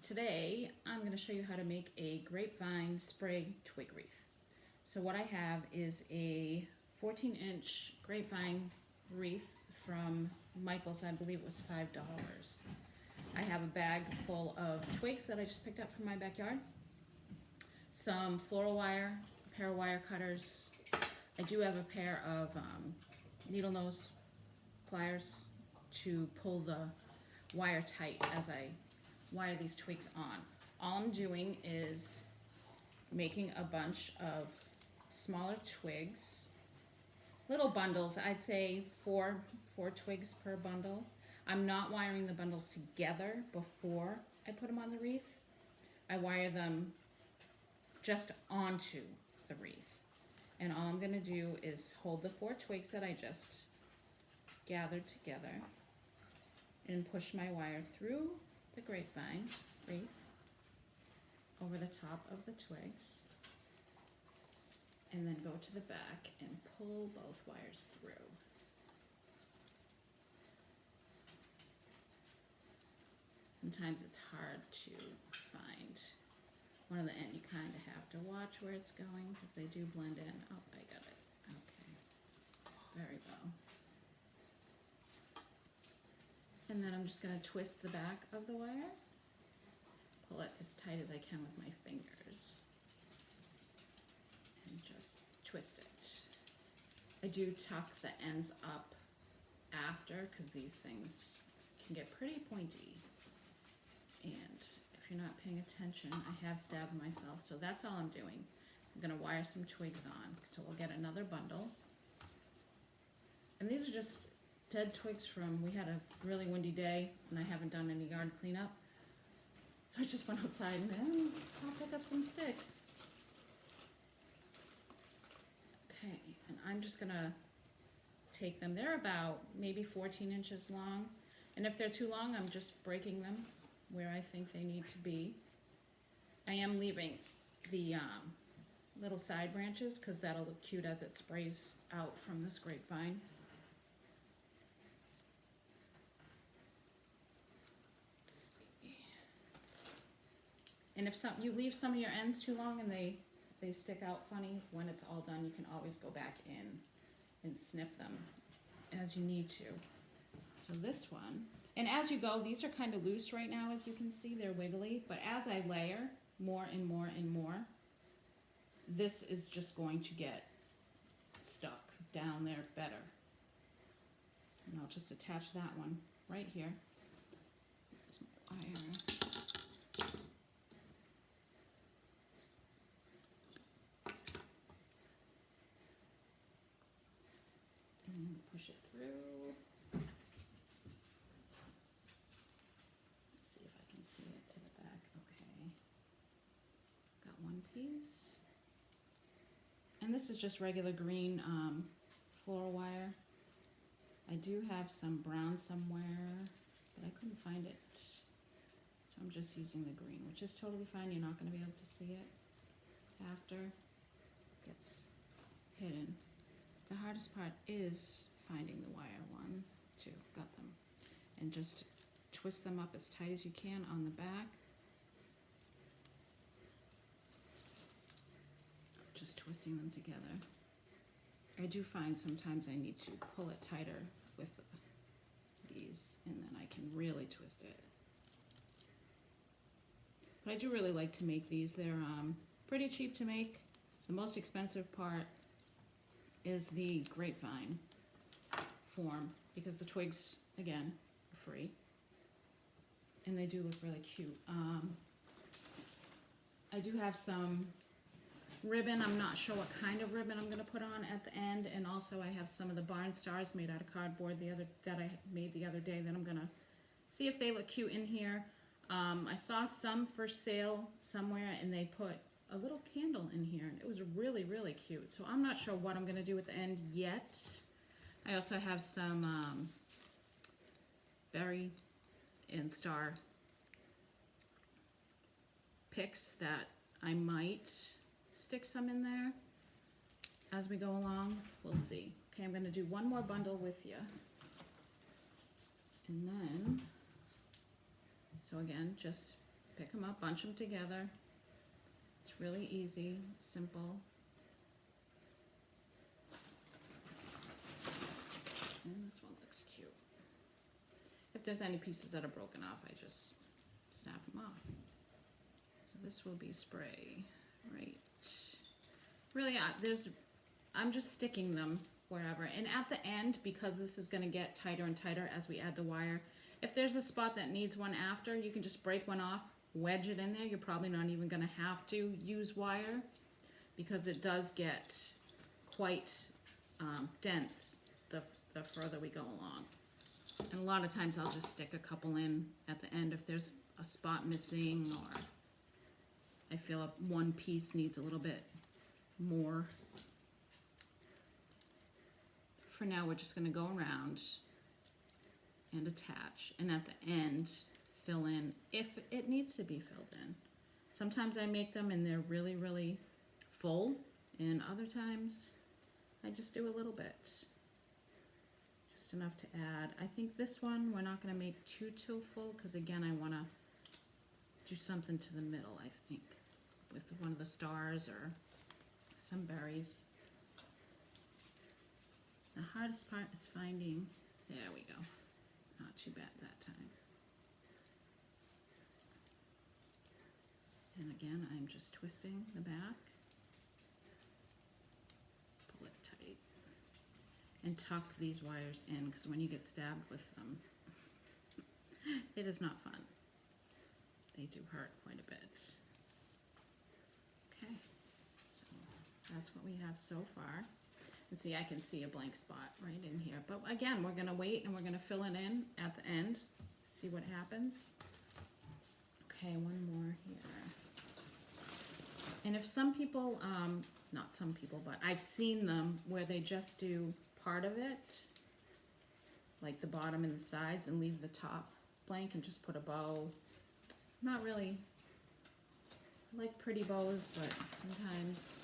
Today I'm going to show you how to make a grapevine spray twig wreath. So what I have is a 14-inch grapevine wreath from Michael's. I believe it was $5. I have a bag full of twigs that I just picked up from my backyard, some floral wire, a pair of wire cutters. I do have a pair of needle nose pliers to pull the wire tight as I wire these twigs on. All I'm doing is making a bunch of smaller twigs, little bundles. I'd say four twigs per bundle. I'm not wiring the bundles together before I put them on the wreath. I wire them just onto the wreath. And all I'm gonna do is hold the 4 twigs that I just gathered together and push my wire through the grapevine wreath over the top of the twigs, and then go to the back and pull both wires through. Sometimes it's hard to find one of the end. You kind of have to watch where it's going because they do blend in. Oh, I got it. Okay, very well. And then I'm just going to twist the back of the wire, pull it as tight as I can with my fingers, and just twist it. I do tuck the ends up after because these things can get pretty pointy. And if you're not paying attention, I have stabbed myself, so that's all I'm doing. I'm going to wire some twigs on, so we'll get another bundle. And these are just dead twigs from, we had a really windy day and I haven't done any yard cleanup. So I just went outside and I'll pick up some sticks. Okay, and I'm just gonna take them. They're about maybe 14 inches long. And if they're too long, I'm just breaking them where I think they need to be. I am leaving the little side branches because that'll look cute as it sprays out from this grapevine. And if you leave some of your ends too long and they stick out funny, when it's all done, you can always go back in and snip them as you need to. So this one, and as you go, these are kind of loose right now, as you can see, they're wiggly, but as I layer more and more and more, this is just going to get stuck down there better. And I'll just attach that one right here. There's my wire. Push it through. Let's see if I can see it to the back. Okay. Got one piece. And this is just regular green floral wire. I do have some brown somewhere, but I couldn't find it. So I'm just using the green, which is totally fine. You're not going to be able to see it after it gets hidden. The hardest part is finding the wire. 1, 2, got them. And just twist them up as tight as you can on the back. Just twisting them together. I do find sometimes I need to pull it tighter with these, and then I can really twist it. But I do really like to make these. They're pretty cheap to make. The most expensive part is the grapevine form, because the twigs, again, are free. And they do look really cute. I do have some ribbon. I'm not sure what kind of ribbon I'm going to put on at the end. And also I have some of the barn stars made out of cardboard that I made the other day that I'm going to see if they look cute in here. I saw some for sale somewhere and they put a little candle in here, and it was really, really cute. So I'm not sure what I'm going to do at the end yet. I also have some berry and star picks that I might stick some in there as we go along. We'll see. Okay, I'm going to do one more bundle with you. And then, so again, just pick them up, bunch them together. It's really easy, simple. And this one looks cute. If there's any pieces that are broken off, I just snap them off. So this will be spray, right? Really, I'm just sticking them wherever. And at the end, because this is gonna get tighter and tighter as we add the wire, if there's a spot that needs one after, you can just break one off, wedge it in there. You're probably not even gonna have to use wire because it does get quite dense the further we go along. And a lot of times I'll just stick a couple in at the end if there's a spot missing, or I feel one piece needs a little bit more. For now, we're just going to go around and attach, and at the end fill in if it needs to be filled in. Sometimes I make them and they're really, really full, and other times I just do a little bit. Just enough to add. I think this one we're not going to make too full because again I want to do something to the middle, I think, with one of the stars or some berries. The hardest part is finding, there we go, not too bad that time. And again, I'm just twisting the back, pull it tight, and tuck these wires in because when you get stabbed with them, it is not fun. They do hurt quite a bit. Okay, so that's what we have so far. And see, I can see a blank spot right in here. But again, we're gonna wait and we're gonna fill it in at the end, see what happens. Okay, one more here. And if some people, not some people, but I've seen them where they just do part of it, like the bottom and the sides, and leave the top blank and just put a bow. Not really, I like pretty bows, but sometimes,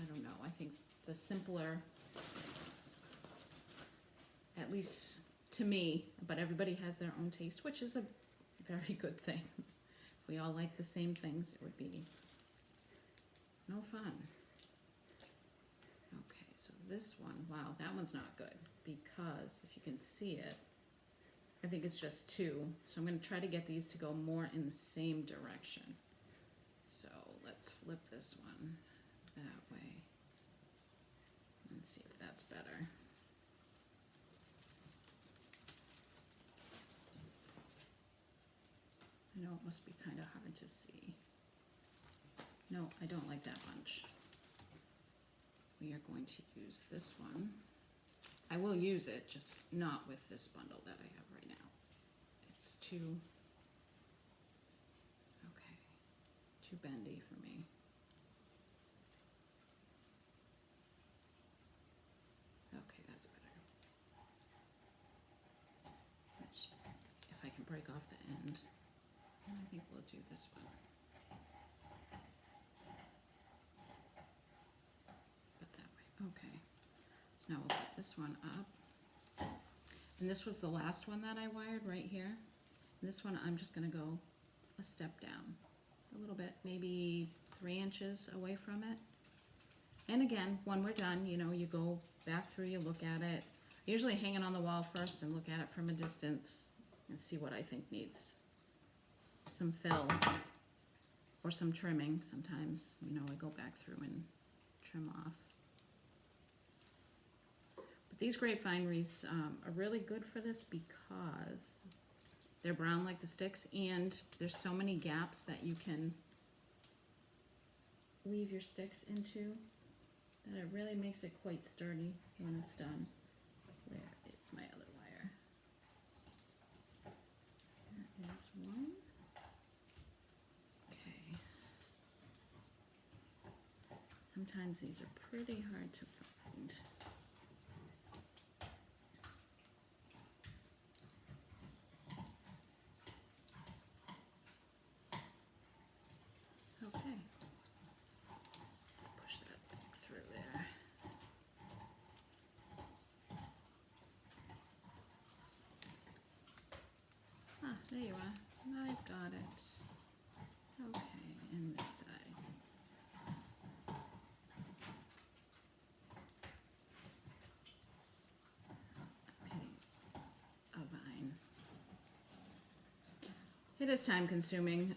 I don't know, I think the simpler, at least to me, but everybody has their own taste, which is a very good thing. If we all like the same things, it would be no fun. Okay, so this one, wow, that one's not good because if you can see it, I think it's just two. So I'm going to try to get these to go more in the same direction. So let's flip this one that way. Let's see if that's better. I know it must be kind of hard to see. No, I don't like that bunch. We are going to use this one. I will use it, just not with this bundle that I have right now. It's too, okay, too bendy for me. Okay, that's better. If I can break off the end, then I think we'll do this one. But that way, okay. So now we'll put this one up. And this was the last one that I wired right here. And this one I'm just gonna go a step down a little bit, maybe 3 inches away from it. And again, when we're done, you know, you go back through, you look at it. Usually hang it on the wall first and look at it from a distance and see what I think needs some fill or some trimming. Sometimes, you know, I go back through and trim off. But these grapevine wreaths are really good for this because they're brown like the sticks, and there's so many gaps that you can weave your sticks into that it really makes it quite sturdy when it's done. Where is my other wire? There is one. Okay. Sometimes these are pretty hard to find. Okay. Push that back through there. Ah, there you are. I've got it. It is time consuming,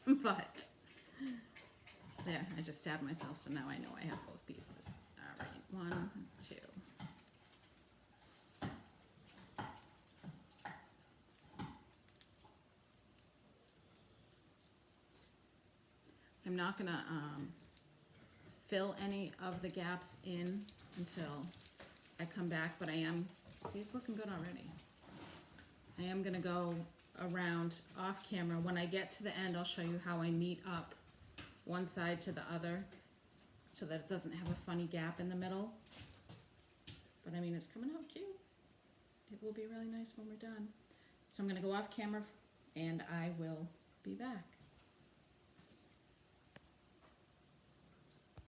but there, I just stabbed myself, so now I know I have both pieces. All right, 1, 2. I'm not gonna fill any of the gaps in until I come back, but I am, see, it's looking good already. I am gonna go around off camera. When I get to the end, I'll show you how I meet up one side to the other so that it doesn't have a funny gap in the middle. But I mean, it's coming out cute. It will be really nice when we're done. So I'm gonna go off camera and I will be back.